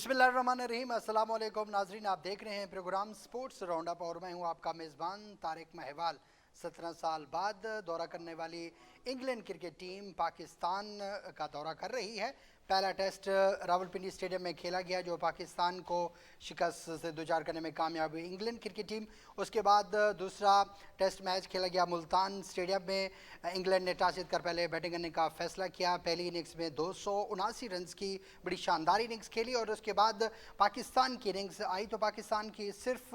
बिस्मिल्लाहिर्रहमानिर्रहीम। अस्सलाम वालेकुम नाजरीन, आप देख रहे हैं प्रोग्राम स्पोर्ट्स राउंड अप और मैं हूं आपका मेज़बान तारिक महवाल। 17 साल बाद दौरा करने वाली इंग्लैंड क्रिकेट टीम पाकिस्तान का दौरा कर रही है। पहला टेस्ट रावलपिंडी स्टेडियम में खेला गया जो पाकिस्तान को शिकस्त से दो चार करने में कामयाब हुई इंग्लैंड क्रिकेट टीम। उसके बाद दूसरा टेस्ट मैच खेला गया मुल्तान स्टेडियम में। इंग्लैंड ने टॉस जीतकर पहले बैटिंग करने का फैसला किया। पहली इनिंग्स में 279 रन की बड़ी शानदार इनिंग्स खेली और उसके बाद पाकिस्तान की इनिंग्स आई तो पाकिस्तान की सिर्फ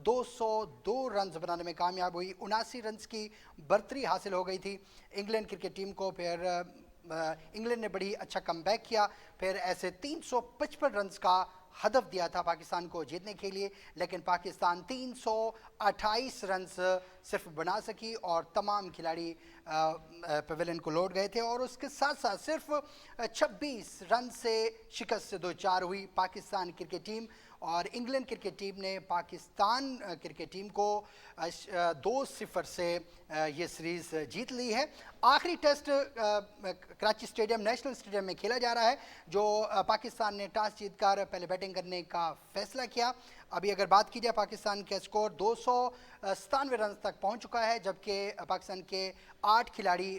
202 रन बनाने में कामयाब हुई। 79 रन की बढ़तरी हासिल हो गई थी इंग्लैंड क्रिकेट टीम को। फिर इंग्लैंड ने बड़ी अच्छा कमबैक किया। फिर ऐसे 355 रन का हदफ दिया था पाकिस्तान को जीतने के लिए, लेकिन पाकिस्तान 328 रन सिर्फ बना सकी और तमाम खिलाड़ी पवेलियन को लौट गए थे और उसके साथ साथ सिर्फ 26 रन से शिकस्त से दो चार हुई पाकिस्तान क्रिकेट टीम। और इंग्लैंड क्रिकेट टीम ने पाकिस्तान क्रिकेट टीम को 2-0 से ये सीरीज़ जीत ली है। आखिरी test Karachi stadium national stadium में खेला जा रहा है जो पाकिस्तान ने टॉस जीतकर पहले बैटिंग करने का फैसला किया। अभी अगर बात की जाए पाकिस्तान का स्कोर 297 रन तक पहुंच चुका है, जबकि पाकिस्तान के 8 खिलाड़ी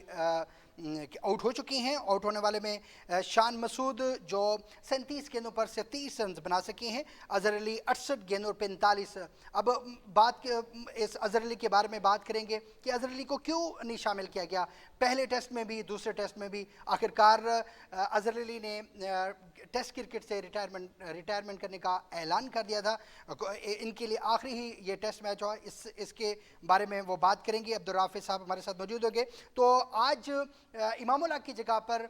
आउट हो चुकी हैं। आउट होने वाले में शान मसूद जो 37 गेंदों पर से 30 रन बना सके हैं। अजहर अली 68 गेंदों पर 45। अब इस अजहर अली के बारे में बात करेंगे कि अजहर अली को क्यों नहीं शामिल किया गया। पहले टेस्ट में भी दूसरे टेस्ट में भी आखिरकार अजहर अली ने टेस्ट क्रिकेट से रिटायरमेंट करने का ऐलान कर दिया था। इनके लिए आखिरी ही ये टेस्ट मैच हुआ। इसके बारे में वो बात करेंगे। अब्दुल राफी साहब हमारे साथ मौजूद होंगे। तो आज इमामुल हक की जगह पर,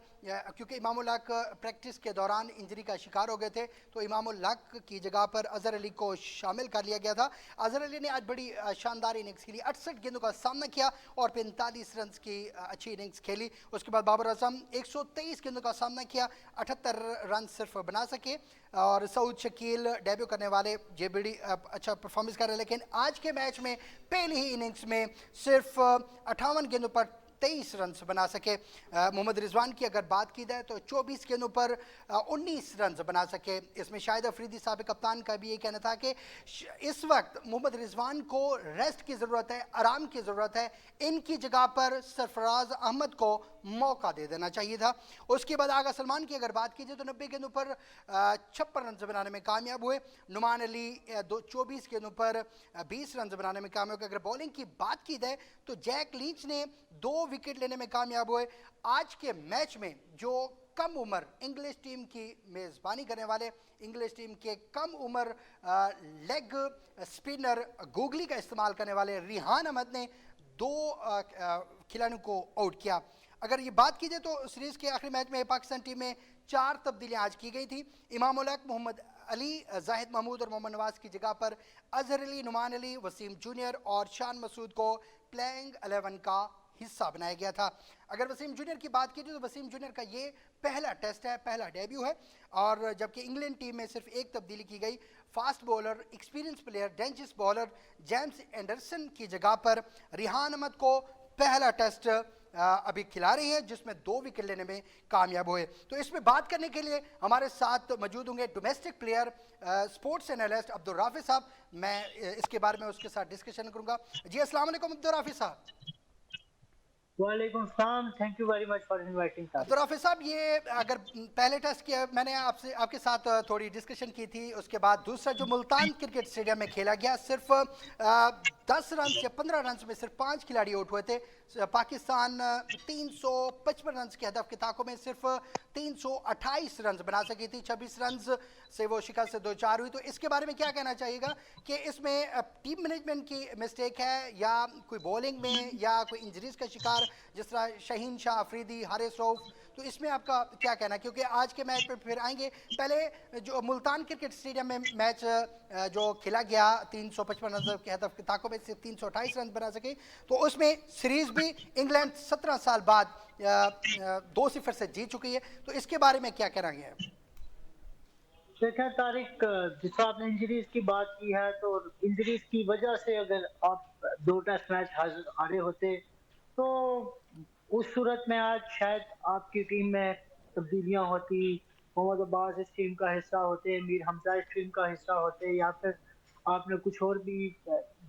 क्योंकि इमामुल हक प्रैक्टिस के दौरान इंजरी का शिकार हो गए थे, तो इमामुल हक की जगह पर अजहर अली को शामिल कर लिया गया था। अजहर अली ने आज बड़ी शानदार इनिंग्स खेली, 68 गेंदों का सामना किया और 45 रन की अच्छी इनिंग्स खेली। उसके बाद बाबर आजम 123 गेंदों का सामना किया, 78 रन सिर्फ बना सके। और सऊद शकील डेब्यू करने वाले ये बड़ी अच्छा परफॉर्मेंस कर रहे हैं, लेकिन आज के मैच में पहली ही इनिंग्स में सिर्फ 58 गेंदों पर 23 रन बना सके। मोहम्मद रिजवान की अगर बात की जाए तो 24 गेंदों पर 19 रन बना सके। इसमें शाहिद अफरीदी साहब कप्तान का भी ये कहना था कि इस वक्त मोहम्मद रिजवान को रेस्ट की ज़रूरत है, आराम की ज़रूरत है। इनकी जगह पर सरफराज अहमद को मौका दे देना चाहिए था। उसके बाद आगा सलमान की अगर बात की जाए तो 90 गेंदों पर 56 रन बनाने में कामयाब हुए। नुमान अली 24 गेंदों पर 20 रन बनाने में कामयाब हुए। अगर बॉलिंग की बात की जाए तो जैक लीच ने 2 विकेट लेने में कामयाब हुए। आज के मैच में जो कम उम्र इंग्लिश टीम की मेज़बानी करने वाले इंग्लिश टीम के कम उम्र लेग स्पिनर गूगली का इस्तेमाल करने वाले रिहान अहमद ने 2 खिलाड़ियों को आउट किया। अगर ये बात की जाए तो सीरीज़ के आखिरी मैच में पाकिस्तान टीम में 4 तब्दीलियां आज की गई थी। इमामुल हक, मोहम्मद अली, जाहिद महमूद और मोहम्मद नवाज की जगह पर अजहर अली, नुमान अली, वसीम जूनियर और शान मसूद को प्लेइंग 11 का हिस्सा बनाया गया था। अगर वसीम जूनियर की बात की जाए तो वसीम जूनियर का ये पहला टेस्ट है, पहला डेब्यू है। और जबकि इंग्लैंड टीम में सिर्फ एक तब्दीली की गई, fast bowler, experience player, dangerous bowler James Anderson की जगह पर रिहान अहमद को पहला टेस्ट अभी खिला रही है जिसमें 2 विकेट लेने में कामयाब हुए। तो इसमें बात करने के लिए हमारे साथ मौजूद होंगे domestic player sports analyst Abdul Rafi साहब। मैं इसके बारे में उसके साथ डिस्कशन करूंगा। जी अस्सलाम वालेकुम अब्दुल राफी साहब। वालेकुम सलाम, thank you very much for inviting Abdul Tariq. Rafi साहब, ये अगर पहले टेस्ट किया मैंने आपके साथ थोड़ी डिस्कशन की थी। उसके बाद दूसरा जो मुल्तान क्रिकेट स्टेडियम में खेला गया, सिर्फ 10 रन या 15 रन में सिर्फ 5 खिलाड़ी आउट हुए थे। पाकिस्तान 355 रन के हदफ के ताकों में सिर्फ 328 रन बना सकी थी। 26 रन से वो शिकस्त से दो चार हुई। तो इसके बारे में क्या कहना चाहिएगा कि इसमें टीम मैनेजमेंट की मिस्टेक है या कोई बॉलिंग में या कोई इंजरीज का शिकार जिस तरह शहीन शाह अफरीदी, हारिस रऊफ, तो इसमें आपका क्या कहना है? क्योंकि आज के मैच पर फिर आएंगे। पहले जो मुल्तान क्रिकेट स्टेडियम में मैच जो खेला गया 355 रन के हदफ के ताकों में सिर्फ 328 रन बना सके, तो उसमें सीरीज भी इंग्लैंड 17 साल बाद 2-0 से जीत चुकी है। तो इसके बारे में क्या कहेंगे आप? देखें तारिक, जिस आपने इंजरीज की बात की है तो इंजरीज की वजह से अगर आप 2 टेस्ट मैच हारे होते तो उस सूरत में आज शायद आपकी टीम में तब्दीलियां होती, मोहम्मद अब्बास इस टीम का हिस्सा होते, मीर हमजा इस टीम का हिस्सा होते, या फिर आपने कुछ और भी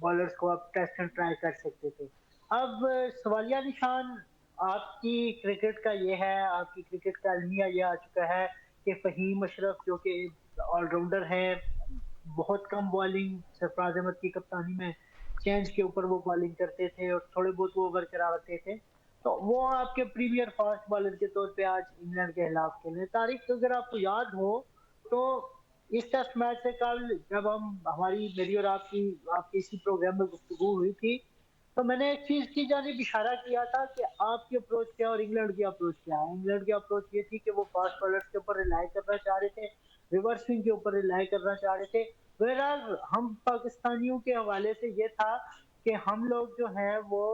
बॉलर्स को आप टेस्ट एंड ट्राई कर सकते थे। अब सवालिया निशान आपकी क्रिकेट का ये है, आपकी क्रिकेट का अलमिया ये आ चुका है कि फ़हीम अशरफ जो कि ऑलराउंडर हैं, बहुत कम बॉलिंग सरफराज अहमद की कप्तानी में चेंज के ऊपर वो बॉलिंग करते थे और थोड़े बहुत वो ओवर कराते थे। तो वो आपके प्रीमियर फास्ट बॉलर के तौर पे आज इंग्लैंड के खिलाफ खेले। तारिक अगर आपको याद हो तो इस टेस्ट मैच से कल जब हम हमारी मेरी और आपकी इसी प्रोग्राम में गुफ्तगू हुई थी, तो मैंने एक चीज की जानिब इशारा किया था कि आपकी अप्रोच क्या है और इंग्लैंड की अप्रोच क्या है। इंग्लैंड की अप्रोच ये थी कि वो फास्ट बॉलर्स के ऊपर रिलाई करना चाह रहे थे, रिवर्स स्विंग के ऊपर रिलाई करना चाह रहे थे। वेराज हम पाकिस्तानियों के हवाले से ये था कि हम लोग जो है वो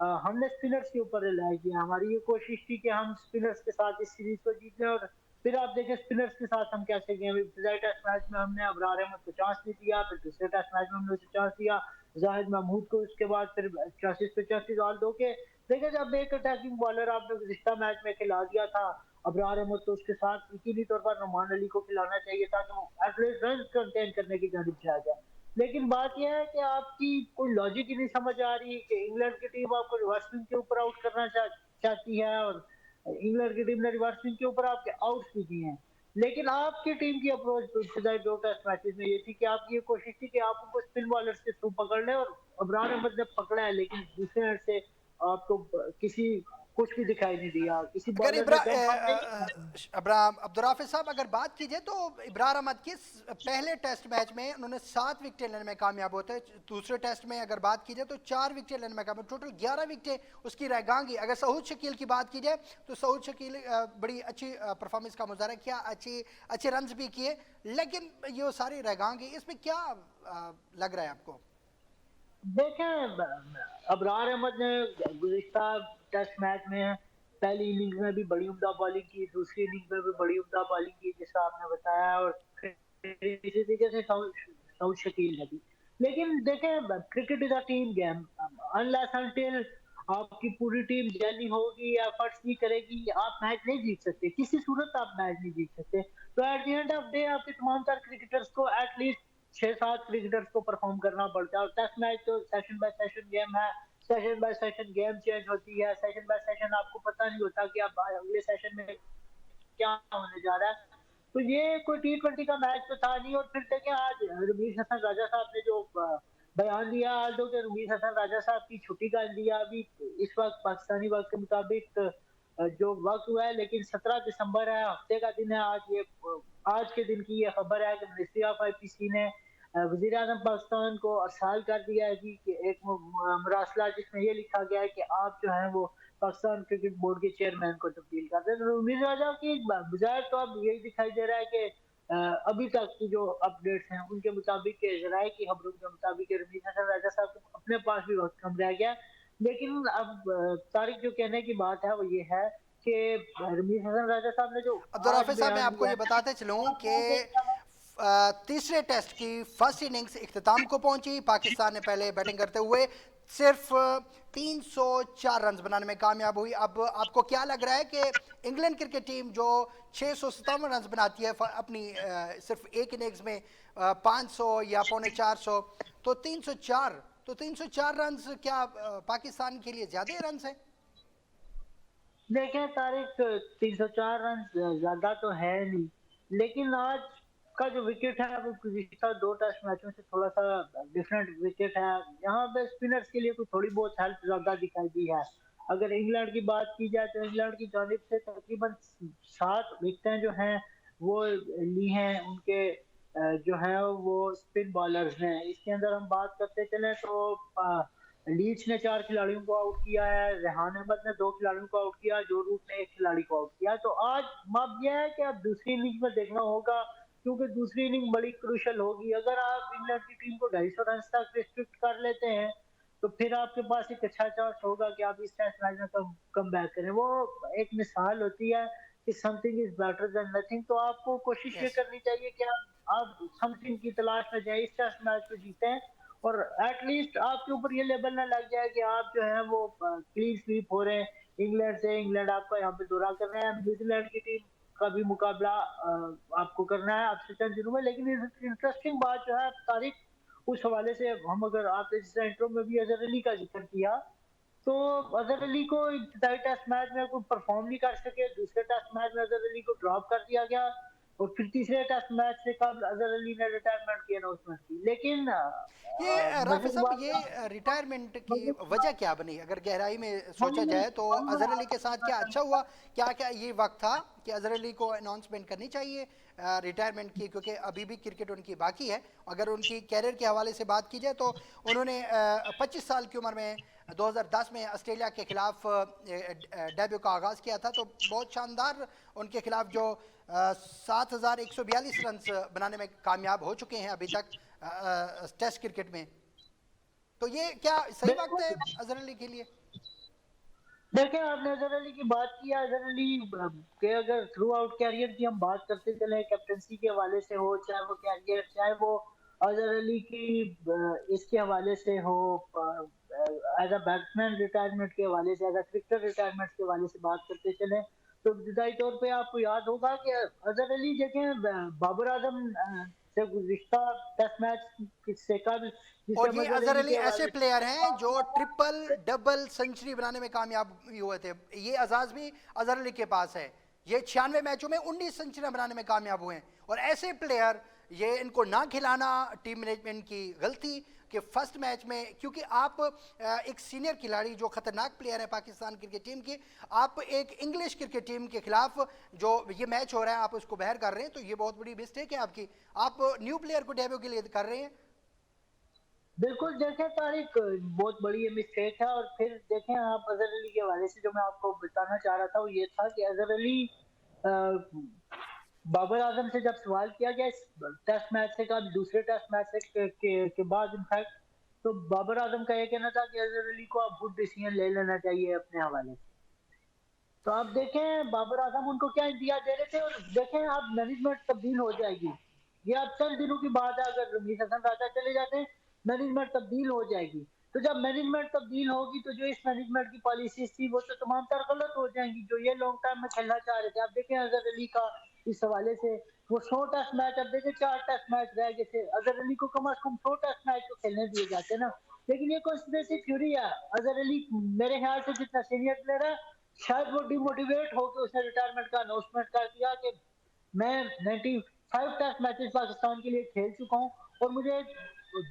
हमने स्पिनर्स के ऊपर रिलाई किया। हमारी ये कोशिश थी कि हम स्पिनर्स के साथ इस सीरीज को जीत लें, और फिर आप देखें स्पिनर्स के साथ हम कैसे गए। इब्तदाई टेस्ट मैच में हमने अबरार अहमद को चांस नहीं दिया, फिर दूसरे टेस्ट मैच में हमने उसे चांस दिया, जाहिद महमूद को उसके बाद फिर 84 ऑल दो के। देखिए जब एक अटैकिंग बॉलर आपने गुज़िश्ता मैच में खिला दिया था अबरार अहमद, तो उसके साथ यकीनी तौर पर नुमान अली को खिलाना चाहिए था, तो एटलीस्ट रन कंटेन करने की जानिब जाया जाए। लेकिन बात यह है कि आपकी कोई लॉजिक ही नहीं समझ आ रही कि इंग्लैंड की टीम आपको रिवर्स स्विंग के ऊपर आउट करना चाहती है, और इंग्लैंड की टीम ने रिवर्स स्विंग के ऊपर आपके आउट भी दिए हैं। लेकिन आपकी टीम की अप्रोच इब्तदाई दो टेस्ट मैचेस में ये थी कि आपकी ये कोशिश थी कि आप उनको स्पिन बॉलर्स के थ्रू पकड़ लें, और अबरार अहमद ने पकड़ा है, लेकिन दूसरे एंड से आपको किसी कुछ भी दिखाई नहीं दिया, किसी अगर बॉलर ने दम फन नहीं। अब्राम अब्दुल साहब अगर बात कीजिए तो इब्रार अहमद की पहले टेस्ट मैच में उन्होंने 7 विकेटें लेने में कामयाब होते हैं। दूसरे टेस्ट में अगर बात कीजिए तो 4 विकेटें लेने में कामयाब, टोटल 11 विकेटें उसकी रहेगांगी। अगर सऊद शकील की बात की जाए तो सऊद शकील बड़ी अच्छी परफॉर्मेंस का मुजाहरा किया, अच्छे रन भी किए, लेकिन ये सारी रहेगांगी, इसमें क्या लग रहा है आपको? देखें अबरार अहमद ने गुज़िश्ता टेस्ट मैच में पहली इनिंग्स में भी बड़ी उम्दा बॉलिंग की, दूसरी इनिंग्स में भी बड़ी उम्दा बॉलिंग की जैसा आपने बताया, और फिर इसी तरीके से सऊद शकील ने भी। लेकिन देखें cricket is a team game, unless until आपकी पूरी टीम जैली होगी या एफर्ट्स नहीं करेगी आप मैच नहीं जीत सकते, किसी सूरत आप मैच नहीं जीत सकते। तो at the end of day आपके तमाम तर क्रिकेटर्स को एटलीस्ट 6-7 क्रिकेटर्स को परफॉर्म करना पड़ता है, और टेस्ट मैच तो सेशन बाय सेशन गेम है, session bye session game change होती है, सेशन बाय सेशन आपको पता नहीं होता कि आप अगले सेशन में क्या होने जा रहा है। तो ये कोई T20 का मैच तो था नहीं। और फिर देखें आज रमीज हसन राजा साहब ने जो बयान दिया, आज दो के रमीज हसन राजा साहब की छुट्टी का दिया अभी इस वक्त पाकिस्तानी वक्त के मुताबिक जो वक्त हुआ है, लेकिन 17 दिसंबर है, हफ्ते का दिन है आज। ये आज के दिन की ये खबर है कि मिनिस्ट्री ऑफ आईपीसी ने वजीर आजम पाकिस्तान को अरसाल कर दिया है जी कि एक मरासला जिसमें ये लिखा गया है कि आप जो है वो पाकिस्तान क्रिकेट बोर्ड के चेयरमैन को तब्दील कर दें। तो उम्मीद राजा की बजाय तो अब यही दिखाई दे रहा है कि अभी तक की जो अपडेट्स हैं उनके मुताबिक जराये की खबरों के मुताबिक रमीज हसन राजा साहब को अपने पास भी वक्त कम रह गया। लेकिन अब तारिक जो कहने की बात है वो ये है कि रमीज हसन राजा साहब ने जो अब्दुल आज साहब मैं बयान आपको दिया ये है बताते चलूँ आप कि वो देखना है। तीसरे टेस्ट की फर्स्ट इनिंग्स इख्तिताम को पहुंची। पाकिस्तान ने पहले बैटिंग करते हुए सिर्फ 304 रन बनाने में कामयाब हुई। अब आपको क्या लग रहा है कि इंग्लैंड क्रिकेट टीम जो 657 रन बनाती है अपनी सिर्फ एक इनिंग्स में 500 या पौने 400, तो 304 रन क्या पाकिस्तान के लिए ज्यादा रन है? देखें तारिक 304 रन ज्यादा तो है नहीं, लेकिन आज का जो विकेट है वो पिछले दो टेस्ट मैचों से थोड़ा सा डिफरेंट विकेट है। यहाँ पे स्पिनर्स के लिए कोई थोड़ी बहुत हेल्प ज्यादा दिखाई दी है। अगर इंग्लैंड की बात की जाए तो इंग्लैंड की जानिब से तकरीबन 7 विकेटें जो हैं वो ली हैं उनके जो है वो स्पिन बॉलर्स ने। इसके अंदर हम बात करते चले तो लीच ने 4 खिलाड़ियों को आउट किया है, रेहान अहमद ने 2 खिलाड़ियों को आउट किया, जो रूट ने 1 खिलाड़ी को आउट किया। तो आज अब यह है कि अब दूसरी इनिंग में देखना होगा, क्योंकि दूसरी इनिंग बड़ी क्रूशल होगी। अगर आप इंग्लैंड की टीम को 250 रन तक रिस्ट्रिक्ट कर लेते हैं तो फिर आपके पास एक अच्छा चांस होगा कि आप इस टेस्ट मैच में कम बैक करें। वो एक मिसाल होती है कि something is better than nothing. तो आपको कोशिश ये यस। करनी चाहिए कि आप समथिंग की तलाश में जाए, इस टेस्ट मैच को जीतें, और एटलीस्ट आपके ऊपर ये लेबल ना लग जाए कि आप जो है वो क्लीन स्वीप हो रहे हैं इंग्लैंड से। इंग्लैंड आपका यहाँ पे दौरा कर रहे हैं, न्यूजीलैंड की टीम का भी मुकाबला आपको करना है आपसे चंद दिनों में। लेकिन इंटरेस्टिंग बात जो है तारिक, उस हवाले से हम अगर आपने जैसे इंट्रो में भी अजहर अली का जिक्र किया, तो अजहर अली को इब्तिदाई टेस्ट मैच में कोई परफॉर्म नहीं कर सके, दूसरे टेस्ट मैच में अजहर अली को ड्रॉप कर दिया गया और फिर तीसरे टेस्ट मैच से कब अजहर अली ने रिटायरमेंट की अनाउंसमेंट की। लेकिन ये मजे राफी की साहब, बात ये रिटायरमेंट की मजे की वजह बात क्या बनी? अगर गहराई में हम सोचा जाए तो हम अजहर अली के आपको साथ क्या बताना अच्छा हुआ? क्या क्या ये वक्त था कि अजहर अली को अनाउंसमेंट करनी चाहिए रिटायरमेंट की, क्योंकि अभी भी क्रिकेट उनकी बाकी है। अगर उनकी कैरियर के हवाले से बात की जाए तो उन्होंने 25 साल की उम्र में 2010 में ऑस्ट्रेलिया के खिलाफ डेब्यू का आगाज़ किया था। तो बहुत शानदार उनके खिलाफ जो 7,142 रन बनाने में कामयाब हो चुके हैं अभी तक टेस्ट क्रिकेट में। तो ये क्या सही वक्त है बिल्कुल। अजहर अली के लिए? देखिए, आपने अजहर अली की बात की है। अजहर अली के अगर थ्रू आउट कैरियर की हम बात करते चले, कैप्टनसी के हवाले से हो, चाहे वो कैरियर, चाहे वो अजहर अली की इसके हवाले से हो, एज अ बैट्समैन रिटायरमेंट के हवाले से, एज अ क्रिकेटर रिटायरमेंट के हवाले से बात करते चले, तो इब्तिदाई तौर पे आपको याद होगा कि अजहर अली देखें बाबर आजम से गुज़िश्ता टेस्ट मैच से कल जिसे और हम ये अजहर अजहर अली अली के ऐसे हवाले प्लेयर हैं जो से ट्रिपल डबल सेंचुरी बनाने में कामयाब हुए थे। ये एजाज भी अजहर अली के पास है। ये 96 मैचों में 19 सेंचुरी बनाने में कामयाब हुए हैं। और ऐसे प्लेयर, ये इनको ना खिलाना टीम मैनेजमेंट की गलती कि फर्स्ट मैच में, क्योंकि आप एक सीनियर खिलाड़ी जो खतरनाक प्लेयर है पाकिस्तान क्रिकेट टीम की, आप एक इंग्लिश क्रिकेट टीम के खिलाफ जो ये मैच हो रहा है आप उसको बाहर कर रहे हैं, तो ये बहुत बड़ी मिस्टेक है आपकी। आप न्यू प्लेयर को डेब्यू के लिए कर रहे हैं। बिल्कुल। देखें तारिक, बहुत बड़ी ये मिस्टेक है। और फिर देखें आप अजहर अली के हवाले से जो मैं आपको बताना चाह रहा था वो ये था कि अजहर अली अ, बाबर आजम से जब सवाल किया गया इस टेस्ट मैच से का दूसरे टेस्ट मैच से के बाद इनफैक्ट, तो बाबर आजम का ये कहना था कि अजहर अली को अब गुड डिसीजन ले लेना चाहिए अपने हवाले से। तो आप देखें बाबर आजम उनको क्या इंदिया दे रहे थे। और देखें आप मैनेजमेंट तब्दील हो जाएगी, ये अब चंद दिनों की बात है। अगर रमीज हसन राजा चले जाते हैं, मैनेजमेंट तब्दील हो जाएगी। तो जब मैनेजमेंट तब्दील होगी तो जो इस मैनेजमेंट की पॉलिसीज थी वो तो तमाम तर गलत हो जाएंगी, जो ये लॉन्ग टर्म में खेलना चाह रहे थे। आप देखें अजहर अली का इस हवाले से वो 100 टेस्ट मैच, अब देखें 4 टेस्ट मैच रह गए थे। अजहर अली को कम से कम 100 टेस्ट मैच तो खेलने दिए जाते ना। लेकिन ये कॉन्स्पिरेसी थ्योरी है। अजहर अली मेरे ख्याल से जितना सीनियर प्लेयर है, शायद वो डिमोटिवेट होकर उसने रिटायरमेंट का अनाउंसमेंट कर दिया कि मैं 95 टेस्ट मैचेस पाकिस्तान के लिए खेल चुका हूं और मुझे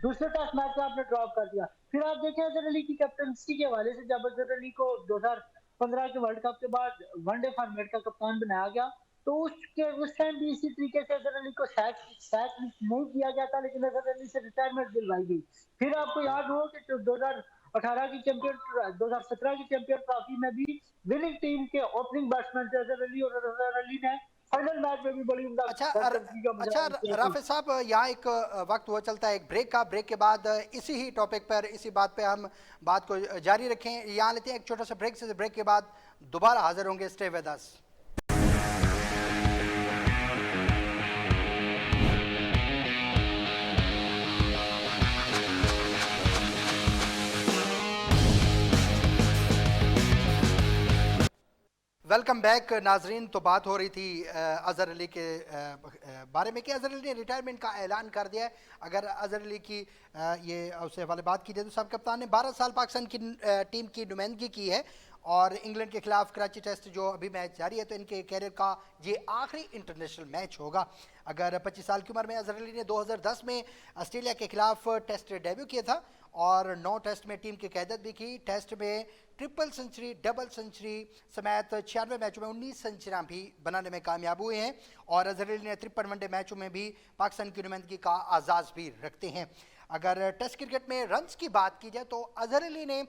दूसरे टेस्ट मैच में आपने ड्रॉप कर दिया। फिर आप देखें अजहर अली की कैप्टनसी के हवाले से, जब अजहर अली को 2015 के वर्ल्ड कप के बाद वनडे फॉर्मेट का कप्तान बनाया गया, तो उस टाइम भी इसी तरीके से अजहर अली को सैक नहीं किया गया था, लेकिन अजहर अली से रिटायरमेंट दिलवाई गई। फिर आपको याद हो कि 2018 की चैंपियन 2017 की चैंपियन ट्रॉफी में भी विनिंग टीम के ओपनिंग बैट्समैन थे अजहर अली, और अजहर अली ने फाइनल मैच में भी बड़ी उम्दा अच्छा दस्तगी का अच्छा मुजाहरा किया था। राफे साहब, यहाँ एक वक्त हुआ चलता है एक ब्रेक का। ब्रेक के बाद इसी ही टॉपिक पर, इसी बात पे हम बात को जारी रखें। यहाँ लेते हैं एक छोटा सा ब्रेक। से ब्रेक के बाद दोबारा हाजिर होंगे। Stay with us. Welcome back नाजरीन। तो बात हो रही थी अजहर अली के बारे में कि अजहर अली ने रिटायरमेंट का ऐलान कर दिया है। अगर अजहर अली की ये उससे हवाले बात की जाए तो सब कप्तान ने 12 साल पाकिस्तान की टीम की नुमाइंदगी की है और इंग्लैंड के खिलाफ कराची टेस्ट जो अभी मैच जारी है, तो इनके कैरियर का ये आखिरी इंटरनेशनल मैच होगा। अगर 25 साल की उम्र में अजहर अली ने 2010 में ऑस्ट्रेलिया के खिलाफ टेस्ट डेब्यू किया था और 9 टेस्ट में टीम की क़यादत भी की। टेस्ट में ट्रिपल सेंचुरी, डबल सेंचुरी समेत 96 मैचों में 19 सेंचुरियां भी बनाने में कामयाब हुए हैं और अजहर अली ने 53 वनडे मैचों में भी पाकिस्तान की नुमाइंदगी का आज़ाज़ भी रखते हैं। अगर टेस्ट क्रिकेट में रन्स की बात की जाए तो अजहर अली ने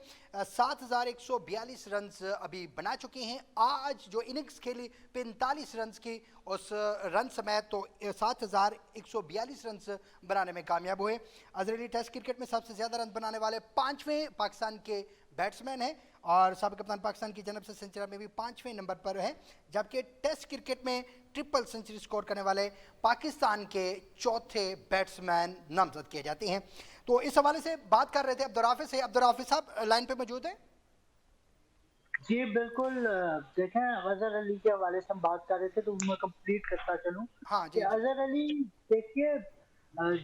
7,142 रन्स अभी बना चुके हैं। आज जो इनिंग्स खेली 45 रन्स की, उस रन समेत तो 7,142 रन्स बनाने में कामयाब हुए। अजहर अली टेस्ट क्रिकेट में सबसे ज़्यादा रन बनाने वाले 5वें पाकिस्तान के बैट्समैन हैं और साबिक कप्तान पाकिस्तान की जनब से सेंचुरी में भी 5वें नंबर पर है, जबकि टेस्ट क्रिकेट में ट्रिपल सेंचुरी स्कोर करने वाले पाकिस्तान के चौथे बैट्समैन नामजद किए जाते हैं। तो इस हवाले से बात कर रहे थे अब्दुल राफिज से। अब्दुल राफिज साहब लाइन पे मौजूद हैं? जी, बिल्कुल देखें अज़हर अली के हवाले से हम बात कर रहे थे तो मैं कंप्लीट करता चलूँ हाँ कि जी जी। अज़हर अली देखिए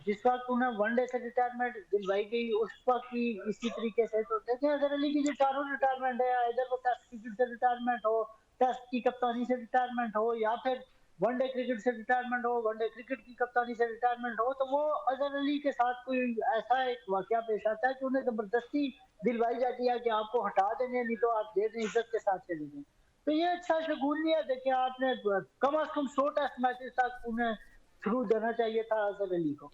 जिस वक़्त उन्हें वनडे से रिटायरमेंट दिलवाई गई उस वक़्त भी इसी तरीके से तो देखें अज़हर अली की जो चारों रिटायरमेंट है इधर वो टेस्ट क्रिकेट से रिटायरमेंट हो, टेस्ट की कप्तानी से रिटायरमेंट हो या फिर वनडे क्रिकेट से रिटायरमेंट हो, वनडे क्रिकेट की कप्तानी से रिटायरमेंट हो, तो वो अज़हर अली के साथ कोई ऐसा एक वाक़या पेश आता है कि उन्हें ज़बरदस्ती दिलवाई जाती है कि आपको हटा देंगे नहीं तो आप दे दें इज्जत के साथ चले जाएं। तो ये अच्छा शगुन नहीं है देखिए आपने कम से कम 100 टेस्ट मैचेस तक उन्हें थ्रू देना चाहिए था अजहर अली को।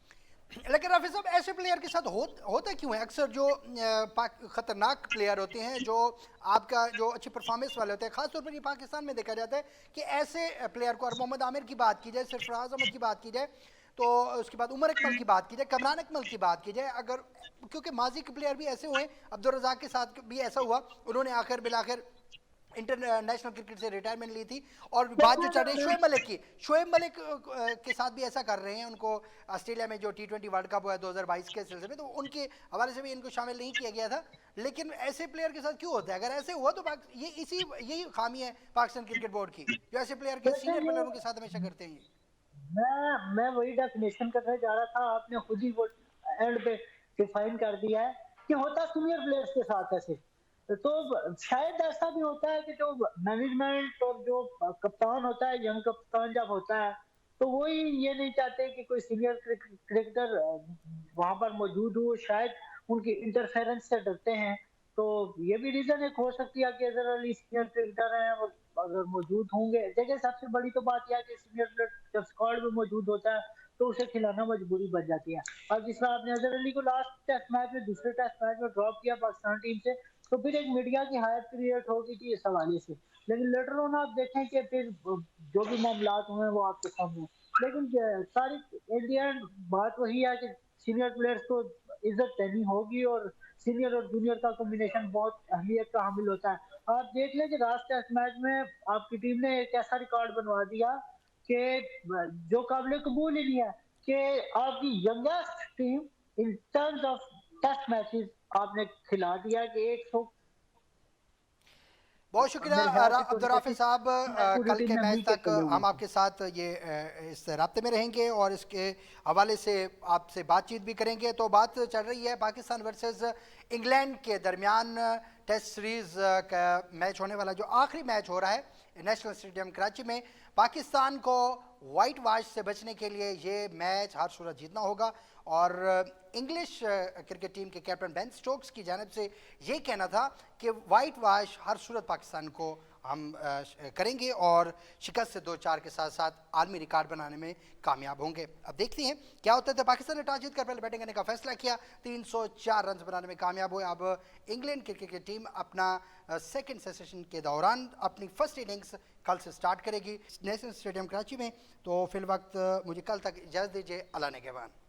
लेकिन रफी साहब ऐसे प्लेयर के साथ होता क्यों है अक्सर जो खतरनाक प्लेयर होते हैं जो आपका जो अच्छी परफॉर्मेंस वाले होते हैं खासतौर पर ये पाकिस्तान में देखा जाता है कि ऐसे प्लेयर को और मोहम्मद आमिर की बात की जाए सरफराज अहमद की बात की जाए तो उसके बाद उमर अकमल की बात की जाए कमरान अकमल की बात की जाए अगर क्योंकि माजी के प्लेयर भी ऐसे हुए अब्दुल रज़ाक के साथ भी ऐसा हुआ उन्होंने आखिर बिलाखिर इंटरनेशनल क्रिकेट से रिटायरमेंट ली थी और बात जो चल रही है शोएब मलिक की शोएब मलिक के साथ भी ऐसा कर रहे हैं उनको ऑस्ट्रेलिया में जो T20 वर्ल्ड कप हुआ है 2022 के सिलसिले में तो उनके हवाले से भी इनको शामिल नहीं किया गया था लेकिन ऐसे प्लेयर के साथ क्यों होता है अगर ऐसे हुआ तो ये इसी यही खामी है पाकिस्तान क्रिकेट बोर्ड की जो ऐसे प्लेयर के देखिए सीनियर ये प्लेयरों के साथ हमेशा करते हैं मैं वही डेफिनेशन करने जा रहा था आपने खुद ही वो एंड पे डिफाइन कर दिया है कि होता सीनियर प्लेयर्स के साथ ऐसे तो शायद ऐसा भी होता है कि जो मैनेजमेंट और जो कप्तान होता है यंग कप्तान जब होता है तो वही ये नहीं चाहते कि कोई सीनियर क्रिकेटर वहां पर मौजूद हो शायद उनकी इंटरफेरेंस से डरते हैं तो ये भी रीजन एक हो सकती है कि अजहर अली सीनियर क्रिकेटर हैं वो अगर मौजूद होंगे देखिए सबसे बड़ी तो बात यह है कि सीनियर प्लेयर जब स्क्वाड में मौजूद होता है तो उसे खिलाना मजबूरी बन जाती है अब जिस तरह आपने अजहर अली को लास्ट टेस्ट मैच में दूसरे टेस्ट मैच में ड्रॉप किया पाकिस्तान टीम से तो फिर एक मीडिया की हाइप क्रिएट हो गई थी इस हवाले से लेकिन लेटर ऑन आप देखें कि फिर जो भी मामला हुए वो आपके सामने लेकिन सारी इन दी एंड बात वही है कि सीनियर प्लेयर्स को इज्जत देनी होगी और सीनियर और जूनियर का कॉम्बिनेशन बहुत अहमियत का हामिल होता है आप देख लें कि लास्ट टेस्ट मैच में आपकी टीम ने एक ऐसा रिकॉर्ड बनवा दिया कि जो काबिल कबूल ही नहीं है कि आपकी youngest team in terms of test matches आपने खिला दिया कि 100 बहुत शुक्रिया मेरे ख्याल से अब्दुल राफी 26 साहब मैच पूरी कल टीम के ने मैच मिल के तक खेले हुए हम थे। आपके साथ ये इस राब्ते में रहेंगे और इसके हवाले से आपसे बातचीत भी करेंगे तो बात चल रही है पाकिस्तान वर्सेस इंग्लैंड के दरमियान टेस्ट सीरीज का मैच होने वाला जो आखिरी मैच हो रहा है नेशनल स्टेडियम कराची में पाकिस्तान को वाइट वाश से बचने के लिए ये मैच हर सूरत जीतना होगा और इंग्लिश क्रिकेट टीम के कैप्टन बेन स्टोक्स की जानिब से ये कहना था कि वाइट वाश हर सूरत पाकिस्तान को हम करेंगे और शिकस्त से 2-4 के साथ साथ आलमी रिकॉर्ड बनाने में कामयाब होंगे अब देखते हैं क्या होता है तो पाकिस्तान ने टॉस जीत कर पहले बैटिंग करने का फैसला किया 304 रन बनाने में कामयाब हुए अब इंग्लैंड क्रिकेट की टीम अपना सेकेंड सेशन के दौरान अपनी फर्स्ट इनिंग्स कल से स्टार्ट करेगी नेशनल स्टेडियम कराची में तो फिल वक्त मुझे कल तक इजाज़त दीजिए अल्लाह ने के बाद